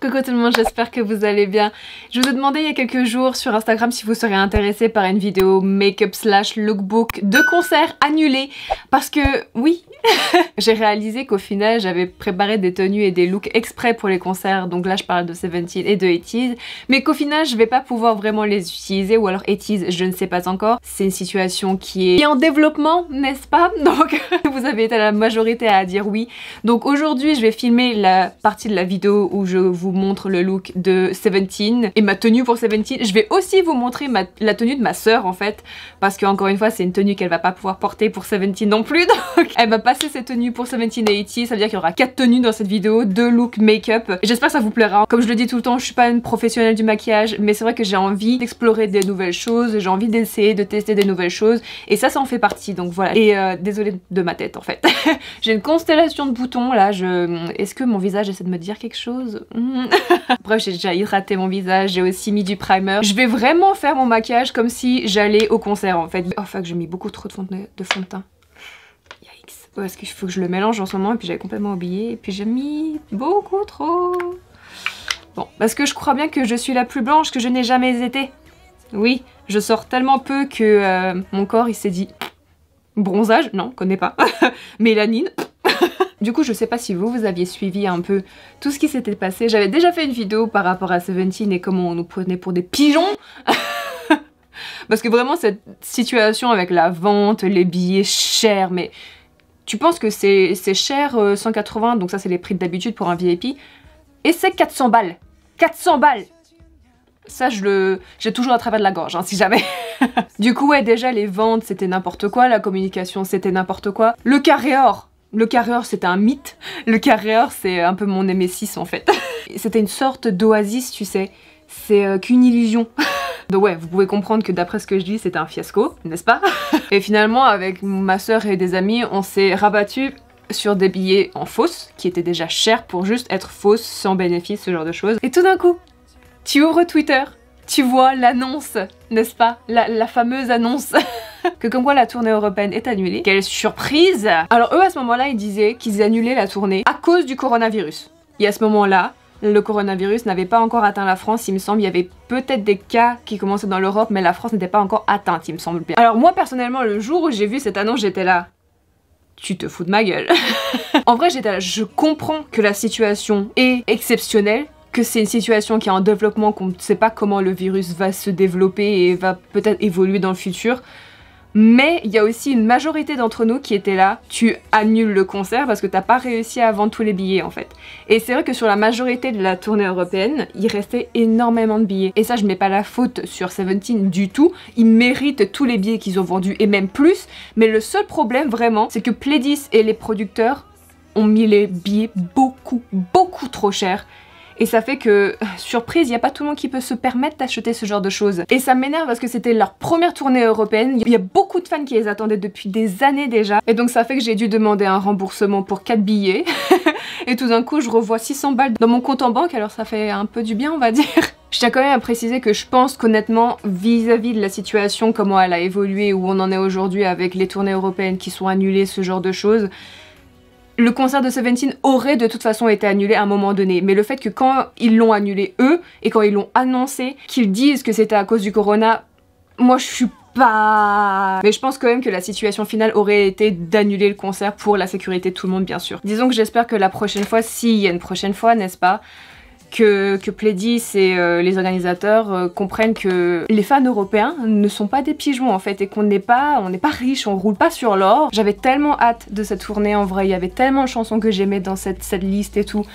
Coucou tout le monde, j'espère que vous allez bien. Je vous ai demandé il y a quelques jours sur Instagram si vous seriez intéressé par une vidéo make-up slash lookbook de concert annulé. Parce que oui, j'ai réalisé qu'au final j'avais préparé des tenues et des looks exprès pour les concerts. Donc là je parle de Seventeen et de 80's. Mais qu'au final je vais pas pouvoir vraiment les utiliser, ou alors 80's, je ne sais pas encore. C'est une situation qui est en développement, n'est-ce pas? Donc vous avez été la majorité à dire oui. Donc aujourd'hui je vais filmer la partie de la vidéo où je vous montre le look de Seventeen et ma tenue pour Seventeen. Je vais aussi vous montrer la tenue de ma sœur en fait, parce que encore une fois c'est une tenue qu'elle va pas pouvoir porter pour Seventeen non plus, donc elle va passer ses tenues pour Seventeen et 80's. Ça veut dire qu'il y aura 4 tenues dans cette vidéo, 2 looks make-up. J'espère que ça vous plaira. Comme je le dis tout le temps, je suis pas une professionnelle du maquillage, mais c'est vrai que j'ai envie d'explorer des nouvelles choses, j'ai envie d'essayer de tester des nouvelles choses, et ça en fait partie, donc voilà. Et désolée de ma tête en fait. J'ai une constellation de boutons là, est-ce que mon visage essaie de me dire quelque chose? Bref, j'ai déjà hydraté mon visage, j'ai aussi mis du primer. Je vais vraiment faire mon maquillage comme si j'allais au concert en fait. Oh fuck, j'ai mis beaucoup trop de fond de teint. Yikes. Ouais, parce qu'il faut que je le mélange en ce moment, et puis j'avais complètement oublié, et puis j'ai mis beaucoup trop. Bon, parce que je crois bien que je suis la plus blanche que je n'ai jamais été. Oui, je sors tellement peu que mon corps il s'est dit bronzage, non, connais pas. Mélanine. Du coup, je sais pas si vous aviez suivi un peu tout ce qui s'était passé. J'avais déjà fait une vidéo par rapport à Seventeen et comment on nous prenait pour des pigeons. Parce que vraiment, cette situation avec la vente, les billets chers, mais tu penses que c'est cher 180, donc ça c'est les prix d'habitude pour un VIP. Et c'est 400 balles. 400 balles! Ça, j'ai toujours à travers de la gorge, hein, si jamais. Du coup, ouais, déjà, les ventes, c'était n'importe quoi. La communication, c'était n'importe quoi. Le carré or. Le carré or, c'était un mythe. Le carré or, c'est un peu mon némésis, en fait. C'était une sorte d'oasis, tu sais. C'est qu'une illusion. Donc ouais, vous pouvez comprendre que d'après ce que je dis, c'était un fiasco, n'est-ce pas? Et finalement, avec ma sœur et des amis, on s'est rabattu sur des billets en fausse, qui étaient déjà chers pour juste être fausses, sans bénéfice, ce genre de choses. Et tout d'un coup, tu ouvres Twitter, tu vois l'annonce, n'est-ce pas? La fameuse annonce que comme quoi la tournée européenne est annulée. Quelle surprise! Alors eux à ce moment-là, ils disaient qu'ils annulaient la tournée à cause du coronavirus. Et à ce moment-là, le coronavirus n'avait pas encore atteint la France, il me semble. Il y avait peut-être des cas qui commençaient dans l'Europe, mais la France n'était pas encore atteinte, il me semble bien. Alors moi personnellement, le jour où j'ai vu cette annonce, j'étais là. Tu te fous de ma gueule. En vrai, j'étais là, je comprends que la situation est exceptionnelle, que c'est une situation qui est en développement, qu'on ne sait pas comment le virus va se développer et va peut-être évoluer dans le futur. Mais il y a aussi une majorité d'entre nous qui étaient là, tu annules le concert parce que t'as pas réussi à vendre tous les billets en fait. Et c'est vrai que sur la majorité de la tournée européenne, il restait énormément de billets. Et ça, je mets pas la faute sur Seventeen du tout, ils méritent tous les billets qu'ils ont vendus et même plus. Mais le seul problème vraiment, c'est que Pledis et les producteurs ont mis les billets beaucoup trop chers. Et ça fait que, surprise, il n'y a pas tout le monde qui peut se permettre d'acheter ce genre de choses. Et ça m'énerve parce que c'était leur première tournée européenne. Il y a beaucoup de fans qui les attendaient depuis des années déjà. Et donc ça fait que j'ai dû demander un remboursement pour 4 billets. Et tout d'un coup, je revois 600 balles dans mon compte en banque, alors ça fait un peu du bien, on va dire. Je tiens quand même à préciser que je pense qu'honnêtement, vis-à-vis de la situation, comment elle a évolué, où on en est aujourd'hui avec les tournées européennes qui sont annulées, ce genre de choses, le concert de Seventeen aurait de toute façon été annulé à un moment donné. Mais le fait que quand ils l'ont annulé eux, et quand ils l'ont annoncé, qu'ils disent que c'était à cause du corona, moi je suis pas... Mais je pense quand même que la situation finale aurait été d'annuler le concert pour la sécurité de tout le monde, bien sûr. Disons que j'espère que la prochaine fois, s'il y a une prochaine fois, n'est-ce pas, que Pledis et les organisateurs comprennent que les fans européens ne sont pas des pigeons en fait, et qu'on n'est pas riches, on roule pas sur l'or. J'avais tellement hâte de cette tournée en vrai, il y avait tellement de chansons que j'aimais dans cette liste et tout.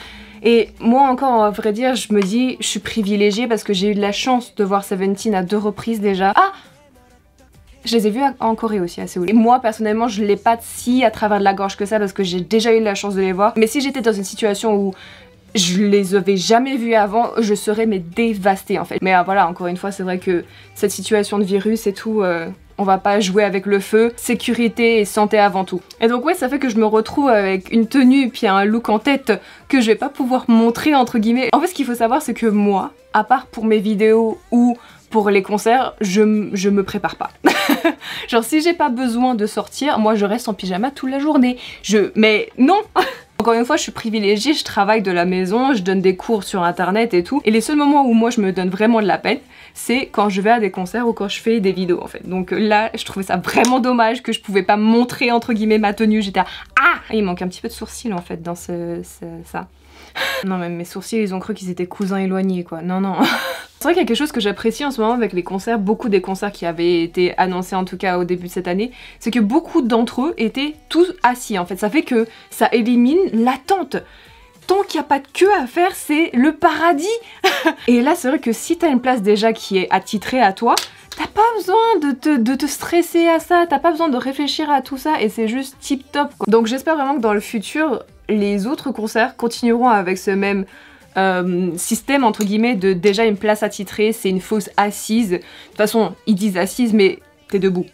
Et moi encore, à vrai dire, je me dis, je suis privilégiée parce que j'ai eu de la chance de voir Seventeen à 2 reprises déjà. Ah! Je les ai vus en Corée aussi à Séoul. Et moi personnellement je l'ai pas si à travers de la gorge que ça parce que j'ai déjà eu la chance de les voir. Mais si j'étais dans une situation où je les avais jamais vus avant, je serais mais dévastée en fait. Mais voilà, encore une fois, c'est vrai que cette situation de virus et tout, on va pas jouer avec le feu. Sécurité et santé avant tout. Et donc ouais, ça fait que je me retrouve avec une tenue puis un look en tête que je vais pas pouvoir montrer entre guillemets. En fait, ce qu'il faut savoir, c'est que moi, à part pour mes vidéos ou pour les concerts, je me prépare pas. Genre si j'ai pas besoin de sortir, moi je reste en pyjama toute la journée. Mais non. Encore une fois, je suis privilégiée, je travaille de la maison, je donne des cours sur internet et tout. Et les seuls moments où moi je me donne vraiment de la peine, c'est quand je vais à des concerts ou quand je fais des vidéos en fait. Donc là, je trouvais ça vraiment dommage que je pouvais pas montrer entre guillemets ma tenue. J'étais à ah, il manque un petit peu de sourcils en fait dans ça. Non mais mes sourcils, ils ont cru qu'ils étaient cousins éloignés quoi. Non non. C'est vrai qu'il y a quelque chose que j'apprécie en ce moment avec les concerts, beaucoup des concerts qui avaient été annoncés en tout cas au début de cette année, c'est que beaucoup d'entre eux étaient tous assis en fait. Ça fait que ça élimine l'attente. Tant qu'il n'y a pas de queue à faire, c'est le paradis. Et là c'est vrai que si t'as une place déjà qui est attitrée à toi, t'as pas besoin de te stresser à ça, t'as pas besoin de réfléchir à tout ça et c'est juste tip top quoi. Donc j'espère vraiment que dans le futur, les autres concerts continueront avec ce même système entre guillemets de déjà une place attitrée, c'est une fausse assise. De toute façon, ils disent assise mais t'es debout.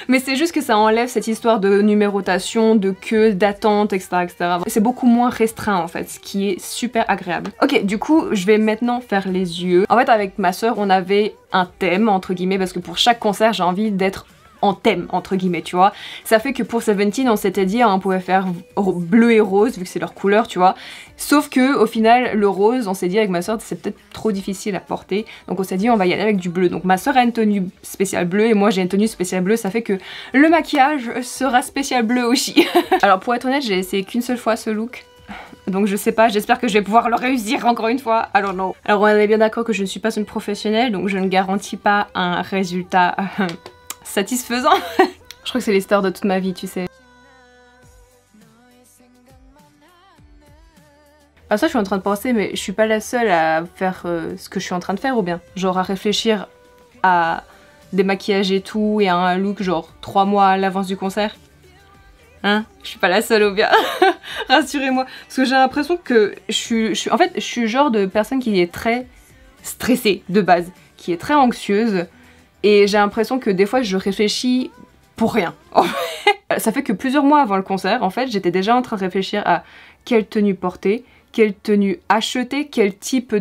Mais c'est juste que ça enlève cette histoire de numérotation, de queue, d'attente, etc. etc. C'est beaucoup moins restreint en fait, ce qui est super agréable. Ok, du coup, je vais maintenant faire les yeux. En fait, avec ma soeur, on avait un thème, entre guillemets, parce que pour chaque concert, j'ai envie d'être en thème, entre guillemets, tu vois. Ça fait que pour Seventeen, on s'était dit, on pouvait faire bleu et rose, vu que c'est leur couleur, tu vois. Sauf que au final, le rose, on s'est dit avec ma soeur, c'est peut-être trop difficile à porter. Donc on s'est dit, on va y aller avec du bleu. Donc ma soeur a une tenue spéciale bleue et moi j'ai une tenue spéciale bleue. Ça fait que le maquillage sera spécial bleu aussi. Alors pour être honnête, j'ai essayé qu'une seule fois ce look. Donc je sais pas, j'espère que je vais pouvoir le réussir encore une fois. Alors non. Alors on est bien d'accord que je ne suis pas une professionnelle, donc je ne garantis pas un résultat satisfaisant. Je crois que c'est les stars de toute ma vie, tu sais. Ah ça je suis en train de penser, mais je suis pas la seule à faire ce que je suis en train de faire ou bien genre à réfléchir à des maquillages et tout et à un look genre 3 mois à l'avance du concert. Hein? Je suis pas la seule ou bien. Rassurez-moi. Parce que j'ai l'impression que en fait je suis le genre de personne qui est très stressée de base, qui est très anxieuse. Et j'ai l'impression que des fois je réfléchis pour rien. Ça fait que plusieurs mois avant le concert, en fait, j'étais déjà en train de réfléchir à quelle tenue porter, quelle tenue acheter, quel type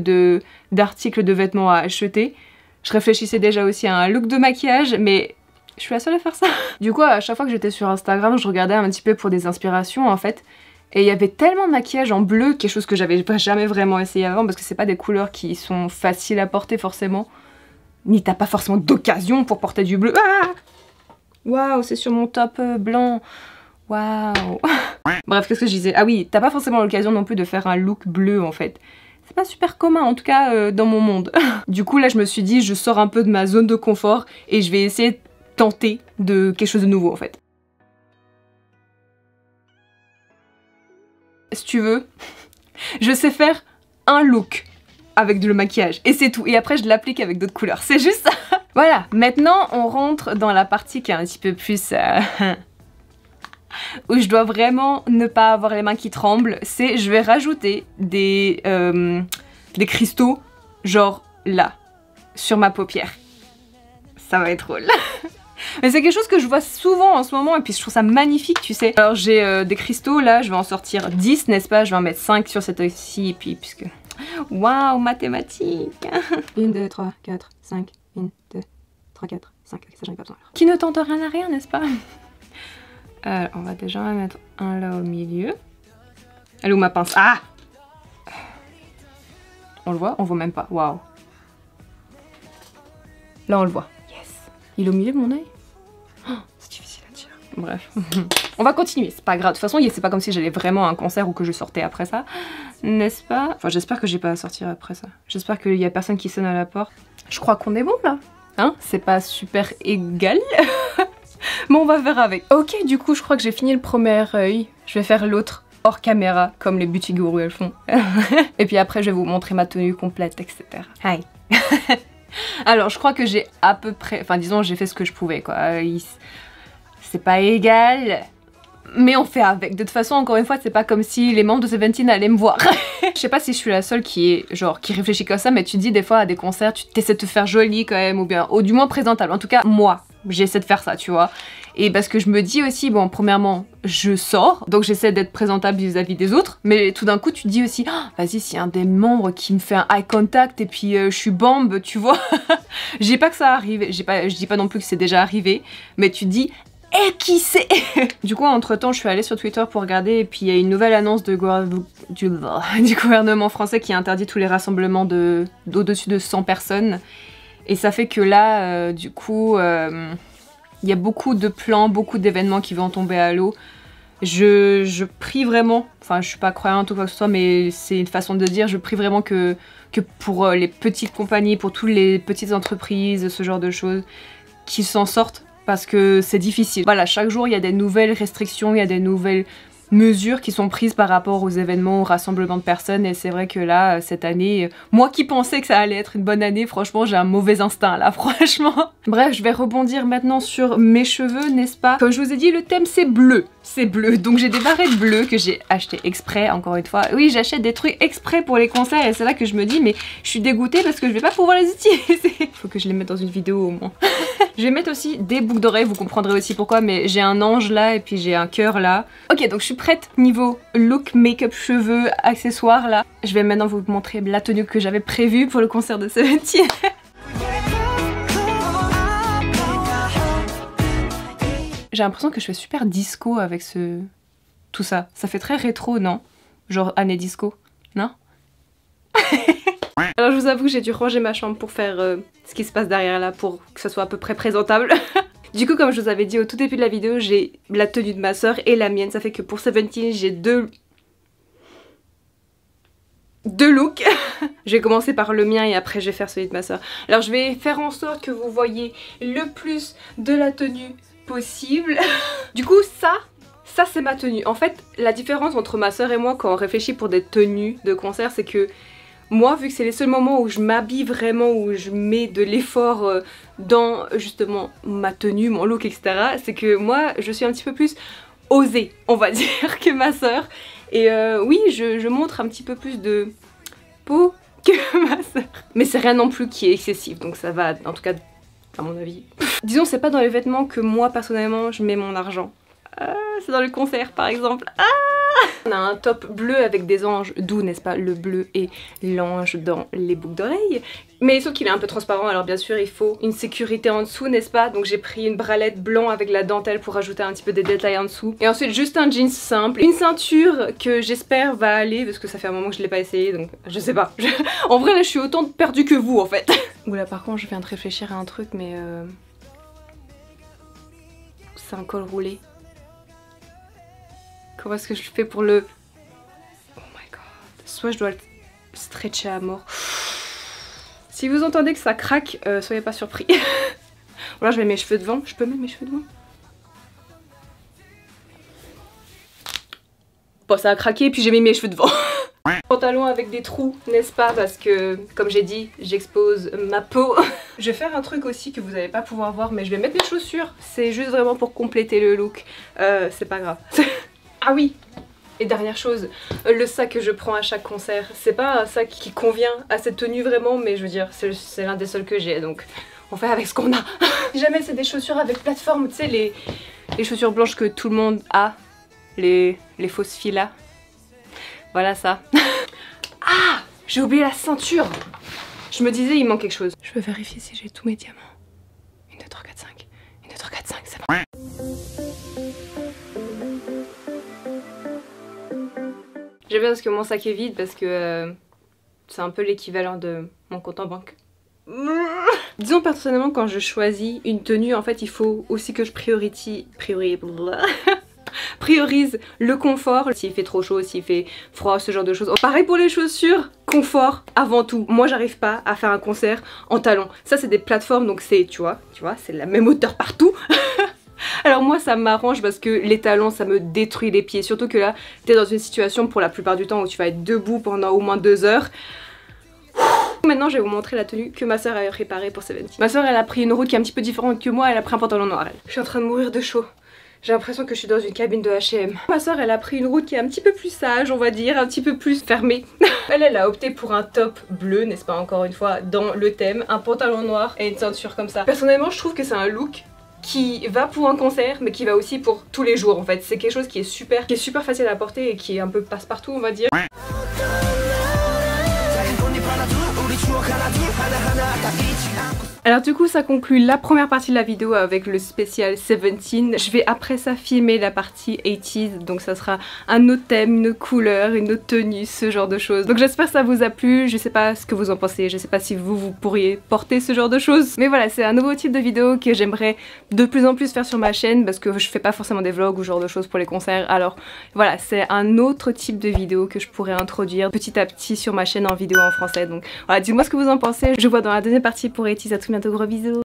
d'article de vêtements à acheter. Je réfléchissais déjà aussi à un look de maquillage, mais je suis la seule à faire ça. Du coup, à chaque fois que j'étais sur Instagram, je regardais un petit peu pour des inspirations, en fait. Et il y avait tellement de maquillage en bleu, quelque chose que j'avais jamais vraiment essayé avant, parce que c'est pas des couleurs qui sont faciles à porter forcément. Ni t'as pas forcément d'occasion pour porter du bleu. Ah, waouh, c'est sur mon top blanc. Waouh. Bref, qu'est-ce que je disais? Ah oui, t'as pas forcément l'occasion non plus de faire un look bleu en fait. C'est pas super commun, en tout cas dans mon monde. Du coup là je me suis dit, je sors un peu de ma zone de confort et je vais essayer de tenter de quelque chose de nouveau en fait. Si tu veux, je sais faire un look avec le maquillage et c'est tout, et après je l'applique avec d'autres couleurs, c'est juste ça. Voilà, maintenant on rentre dans la partie qui est un petit peu plus où je dois vraiment ne pas avoir les mains qui tremblent. C'est je vais rajouter des cristaux genre là sur ma paupière. Ça va être drôle. Mais c'est quelque chose que je vois souvent en ce moment et puis je trouve ça magnifique, tu sais. Alors j'ai des cristaux là, je vais en sortir 10, n'est-ce pas? Je vais en mettre 5 sur cette ci et puis puisque... Waouh, mathématiques. 1, 2, 3, 4, 5. 1, 2, 3, 4, 5. Ça j'en ai pas besoin. Qui ne tente rien à rien, n'est-ce pas? On va déjà en mettre un là au milieu. Elle est où ma pince? Ah! On le voit? On voit même pas. Waouh. Là on le voit. Yes. Il est au milieu de mon œil? Oh, c'est difficile à dire. Bref. On va continuer, c'est pas grave. De toute façon, c'est pas comme si j'allais vraiment à un concert ou que je sortais après ça. N'est-ce pas? Enfin, j'espère que j'ai pas à sortir après ça. J'espère qu'il y a personne qui sonne à la porte. Je crois qu'on est bon là. Hein? C'est pas super égal. Mais on va faire avec. Ok, du coup, je crois que j'ai fini le premier œil. Je vais faire l'autre hors caméra, comme les beauty gurus elles font. Et puis après, je vais vous montrer ma tenue complète, etc. Hi. Alors, je crois que j'ai à peu près... Enfin, disons, j'ai fait ce que je pouvais, quoi. C'est pas égal, mais on fait avec. De toute façon, encore une fois, c'est pas comme si les membres de Seventeen allaient me voir. Je sais pas si je suis la seule qui réfléchit comme ça, mais tu dis des fois à des concerts, tu essaies de te faire jolie quand même, ou du moins présentable. En tout cas, moi, j'essaie de faire ça, tu vois. Et parce que je me dis aussi, bon, premièrement, je sors, donc j'essaie d'être présentable vis-à-vis des autres, mais tout d'un coup, tu te dis aussi, oh, vas-y, s'il y a un des membres qui me fait un eye contact et puis je suis bambe, tu vois. Je dis pas que ça arrive, je dis pas non plus que c'est déjà arrivé, mais tu te dis, Et qui c'est? Du coup, entre temps, je suis allée sur Twitter pour regarder et puis il y a une nouvelle annonce du gouvernement français qui interdit tous les rassemblements d'au-dessus de 100 personnes. Et ça fait que là, du coup, il y a beaucoup de plans, beaucoup d'événements qui vont tomber à l'eau. Je prie vraiment, enfin je suis pas croyante ou quoi que ce soit, mais c'est une façon de dire, je prie vraiment que pour les petites compagnies, pour toutes les petites entreprises, ce genre de choses, qu'ils s'en sortent. Parce que c'est difficile. Voilà, chaque jour il y a des nouvelles restrictions, il y a des nouvelles mesures qui sont prises par rapport aux événements, aux rassemblements de personnes, et c'est vrai que là, cette année, moi qui pensais que ça allait être une bonne année, franchement j'ai un mauvais instinct là, franchement. Bref, je vais rebondir maintenant sur mes cheveux, n'est-ce pas? Comme je vous ai dit, le thème c'est bleu. C'est bleu, donc j'ai des barrettes bleues que j'ai achetées exprès, encore une fois. Oui, j'achète des trucs exprès pour les concerts et c'est là que je me dis, mais je suis dégoûtée parce que je vais pas pouvoir les utiliser. Faut que je les mette dans une vidéo au moins. Je vais mettre aussi des boucles d'oreilles, vous comprendrez aussi pourquoi, mais j'ai un ange là et puis j'ai un cœur là. Ok, donc je suis prête niveau look, make-up, cheveux, accessoires là. Je vais maintenant vous montrer la tenue que j'avais prévue pour le concert de Seventeen. J'ai l'impression que je fais super disco avec tout ça. Ça fait très rétro, non? Genre année disco, non? Alors je vous avoue que j'ai dû ranger ma chambre pour faire ce qui se passe derrière là, pour que ça soit à peu près présentable. Du coup, comme je vous avais dit au tout début de la vidéo, j'ai la tenue de ma soeur et la mienne. Ça fait que pour Seventeen, j'ai deux looks. Je vais commencer par le mien et après je vais faire celui de ma soeur. Alors je vais faire en sorte que vous voyez le plus de la tenue possible. Du coup ça c'est ma tenue. En fait la différence entre ma soeur et moi quand on réfléchit pour des tenues de concert, c'est que moi, vu que c'est les seuls moments où je m'habille vraiment, où je mets de l'effort dans justement ma tenue, mon look, etc., c'est que moi je suis un petit peu plus osée, on va dire, que ma soeur. Et oui, je montre un petit peu plus de peau que ma soeur. Mais c'est rien non plus qui est excessif, donc ça va, en tout cas à mon avis. Disons, c'est pas dans les vêtements que moi personnellement je mets mon argent. C'est dans le concert par exemple. On a un top bleu avec des anges, d'où n'est-ce pas le bleu et l'ange dans les boucles d'oreilles. Mais sauf qu'il est un peu transparent, alors bien sûr il faut une sécurité en dessous, n'est-ce pas? Donc j'ai pris une bralette blanc avec la dentelle pour ajouter un petit peu des détails en dessous. Et ensuite juste un jeans simple, une ceinture que j'espère va aller, parce que ça fait un moment que je l'ai pas essayé, donc je sais pas. En vrai là je suis autant perdue que vous en fait. Oula, par contre je viens de réfléchir à un truc, mais c'est un col roulé. Comment est-ce que je fais pour le... Oh my god. Soit je dois le stretcher à mort. Si vous entendez que ça craque, soyez pas surpris. Voilà, je mets mes cheveux devant. Je peux mettre mes cheveux devant? Bon, ça a craqué et puis j'ai mis mes cheveux devant. Pantalon avec des trous, n'est-ce pas? Parce que, comme j'ai dit, j'expose ma peau. Je vais faire un truc aussi que vous n'allez pas pouvoir voir, mais je vais mettre mes chaussures. C'est juste vraiment pour compléter le look. C'est pas grave. Ah oui, et dernière chose, le sac que je prends à chaque concert, c'est pas un sac qui convient à cette tenue vraiment, mais je veux dire, c'est l'un des seuls que j'ai, donc on fait avec ce qu'on a. Si jamais c'est des chaussures avec plateforme, tu sais, les chaussures blanches que tout le monde a, les fausses filles là, voilà ça. Ah, j'ai oublié la ceinture. Je me disais il manque quelque chose. Je veux vérifier si j'ai tous mes diamants. 1, 2, 3, 4, 5. 1, 2, 3, 4, 5, c'est bon. J'aime bien parce que mon sac est vide, parce que c'est un peu l'équivalent de mon compte en banque. Disons personnellement, quand je choisis une tenue, en fait il faut aussi que je priorise le confort. S'il fait trop chaud, s'il fait froid, ce genre de choses. Pareil pour les chaussures, confort avant tout. Moi j'arrive pas à faire un concert en talons. Ça c'est des plateformes, donc c'est, tu vois, c'est la même hauteur partout. Alors moi ça m'arrange parce que les talons ça me détruit les pieds, surtout que là t'es dans une situation pour la plupart du temps où tu vas être debout pendant au moins 2 heures. Maintenant je vais vous montrer la tenue que ma soeur a préparée pour Seventeen. Ma soeur elle a pris une route qui est un petit peu différente que moi, elle a pris un pantalon noir elle. Je suis en train de mourir de chaud. J'ai l'impression que je suis dans une cabine de H&M. Ma soeur elle a pris une route qui est un petit peu plus sage, on va dire, un petit peu plus fermée. Elle a opté pour un top bleu, n'est-ce pas, encore une fois, dans le thème, un pantalon noir et une ceinture comme ça. Personnellement je trouve que c'est un look qui va pour un concert mais qui va aussi pour tous les jours en fait. C'est quelque chose qui est super facile à porter et qui est un peu passe-partout on va dire. Alors du coup ça conclut la première partie de la vidéo avec le spécial 17. Je vais après ça filmer la partie 80s, donc ça sera un autre thème, une autre couleur, une autre tenue, ce genre de choses. Donc j'espère que ça vous a plu, je sais pas ce que vous en pensez, je sais pas si vous pourriez porter ce genre de choses. Mais voilà, c'est un nouveau type de vidéo que j'aimerais de plus en plus faire sur ma chaîne parce que je fais pas forcément des vlogs ou ce genre de choses pour les concerts. Alors voilà, c'est un autre type de vidéo que je pourrais introduire petit à petit sur ma chaîne en vidéo en français. Donc voilà, dites-moi ce que vous en pensez. Je vous vois dans la deuxième partie pour 80s. À très bientôt, gros bisous.